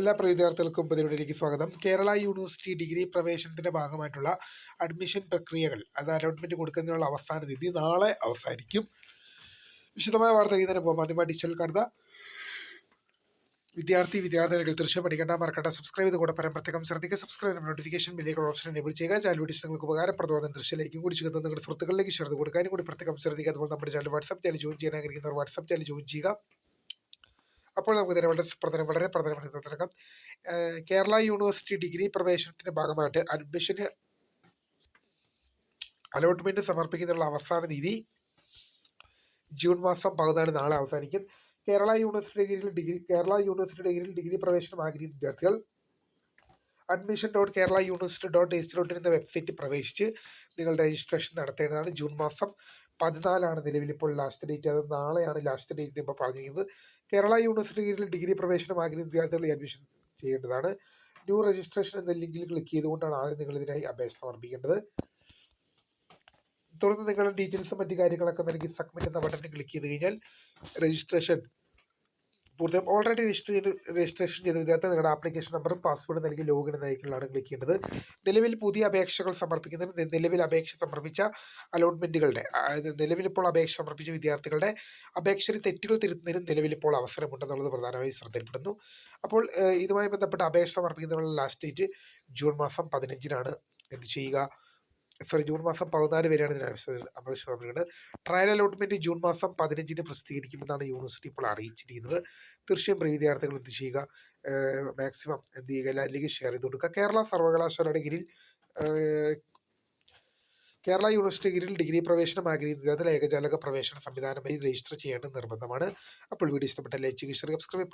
എല്ലാ വിദ്യാർത്ഥികൾക്കും പുതിയവിടിലേക്ക് സ്വാഗതം. കേരള യൂണിവേഴ്സിറ്റി ഡിഗ്രി പ്രവേശനത്തിന്റെ ഭാഗമായിട്ടുള്ള അഡ്മിഷൻ പ്രക്രിയകൾ അത് അലോട്ട്മെന്റ് കൊടുക്കുന്നതിനുള്ള അവസാന തീയതി നാളെ അവസാനിക്കും. വിശദമായ വാർത്ത ഇതിനെ പോകും. ആദ്യമായി ഡിജിറ്റൽ കാണുന്ന വിദ്യാർത്ഥികൾ തീർച്ചയായും പഠിക്കേണ്ട മറക്കണ്ട. സബ്സ്ക്രൈബ് ചെയ്ത് കൂടെ പറയാൻ പ്രത്യേകം ശ്രദ്ധിക്കുക. സബ്സ്ക്രൈബ് നോട്ടിഫിക്കേഷൻ ബെല്ലിലേക്ക് ഓപ്ഷൻ എനേബിൾ ചെയ്യുക. ചാനൽ വീഡിയോസ് നിങ്ങൾക്ക് ഉപകാരപ്രദമാകുന്ന ദൃശ്യത്തിലേക്കും കൂടി ചെയ്യുന്നത് നിങ്ങളുടെ സുഹൃത്തുക്കളിലേക്ക് ഷെയർ കൊടുക്കാനും കൂടി പ്രത്യേകം ശ്രദ്ധിക്കുക. അതുപോലെ നമ്മുടെ ചാനൽ വാട്സ്ആപ്പ് ചാനൽ ജോയിൻ ചെയ്യാൻ ആഗ്രഹിക്കുന്നവർ വാട്സ്ആപ്പ് ചാനൽ ജോയിൻ ചെയ്യുക. അപ്പോൾ നമുക്ക് വളരെ പ്രധാനപ്പെട്ട തുടങ്ങാം. കേരള യൂണിവേഴ്സിറ്റി ഡിഗ്രി പ്രവേശനത്തിന്റെ ഭാഗമായിട്ട് അഡ്മിഷന് അലോട്ട്മെന്റ് സമർപ്പിക്കുന്നതിനുള്ള അവസാന തീയതി ജൂൺ മാസം 14 നാളെ അവസാനിക്കും. കേരള യൂണിവേഴ്സിറ്റി ഡിഗ്രിയിൽ ഡിഗ്രി പ്രവേശനം ആഗ്രഹിക്കുന്ന വിദ്യാർത്ഥികൾ admission.keralauniversity.ac.in എന്ന വെബ്സൈറ്റിൽ പ്രവേശിച്ച് നിങ്ങളുടെ രജിസ്ട്രേഷൻ നടത്തേണ്ടതാണ്. ജൂൺ മാസം 14 നിലവിലിപ്പോൾ ലാസ്റ്റ് ഡേറ്റ്. അത് നാളെയാണ് ലാസ്റ്റ് ഡേറ്റ് ഇപ്പോൾ പറഞ്ഞിരിക്കുന്നത്. കേരള യൂണിവേഴ്സിറ്റിയിൽ ഡിഗ്രി പ്രവേശനം ആഗ്രഹിക്കുന്ന വിദ്യാർത്ഥികൾ അഡ്മിഷൻ ചെയ്യേണ്ടതാണ്. ന്യൂ രജിസ്ട്രേഷൻ എന്ന ലിങ്കിൽ ക്ലിക്ക് ചെയ്തുകൊണ്ടാണ് ആദ്യം നിങ്ങൾ ഇതിനായി അപേക്ഷ സമർപ്പിക്കേണ്ടത്. തുടർന്ന് നിങ്ങളുടെ ഡീറ്റെയിൽസും മറ്റു കാര്യങ്ങളൊക്കെ നൽകി സബ്മിറ്റ് എന്ന ബട്ടണിൽ ക്ലിക്ക് ചെയ്ത് കഴിഞ്ഞാൽ രജിസ്ട്രേഷൻ പൂർത്തിയായും. ഓൾറെഡി രജിസ്ട്രേഷൻ ചെയ്ത വിദ്യാർത്ഥി നിങ്ങളുടെ ആപ്ലിക്കേഷൻ നമ്പറും പാസ്വേഡ് നൽകി ലോഗിൻ നയിക്കുന്നതാണ് ക്ലിക്ക് ചെയ്യേണ്ടത്. നിലവിൽ പുതിയ അപേക്ഷകൾ സമർപ്പിക്കുന്നതിന് നിലവിൽ അപേക്ഷ സമർപ്പിച്ച അലോട്ട്മെന്റുകളുടെ നിലവിലിപ്പോൾ അപേക്ഷ സമർപ്പിച്ച വിദ്യാർത്ഥികളുടെ അപേക്ഷയിൽ തെറ്റുകൾ തിരുത്തുന്നതിനും നിലവിലിപ്പോൾ അവസരമുണ്ടെന്നുള്ളത് പ്രധാനമായും ശ്രദ്ധയിൽപ്പെടുന്നു. അപ്പോൾ ഇതുമായി ബന്ധപ്പെട്ട അപേക്ഷ സമർപ്പിക്കുന്നതിനുള്ള ലാസ്റ്റ് ഡേറ്റ് ജൂൺ മാസം 15 എന്ത് ചെയ്യുക. ജൂൺ മാസം 14 വരെയാണ് ഇതിന് അപേക്ഷ സമർപ്പിക്കുന്നത്. ട്രയൽ അലോട്ട്മെന്റ് ജൂൺ മാസം 15 പ്രസിദ്ധീകരിക്കുമെന്നാണ് യൂണിവേഴ്സിറ്റി ഇപ്പോൾ അറിയിച്ചിരിക്കുന്നത്. തീർച്ചയായും വിദ്യാർത്ഥികൾ എന്ത് ചെയ്യുക, മാക്സിമം എന്ത് ചെയ്യുക, അല്ലെങ്കിൽ ഷെയർ ചെയ്ത് കൊടുക്കുക. കേരള സർവകലാശാലയുടെ കീഴിൽ കേരള യൂണിവേഴ്സിറ്റി കീഴിൽ ഡിഗ്രി പ്രവേശനം ആഗ്രഹിക്കുന്ന വിദ്യാർത്ഥികൾ ഏകജാലക പ്രവേശന സംവിധാനമായി രജിസ്റ്റർ ചെയ്യേണ്ടത് നിർബന്ധമാണ്. അപ്പോൾ വീഡിയോ ഇഷ്ടപ്പെട്ട ലൈക്ക് ചെയ്യുക, സബ്സ്ക്രൈബ്.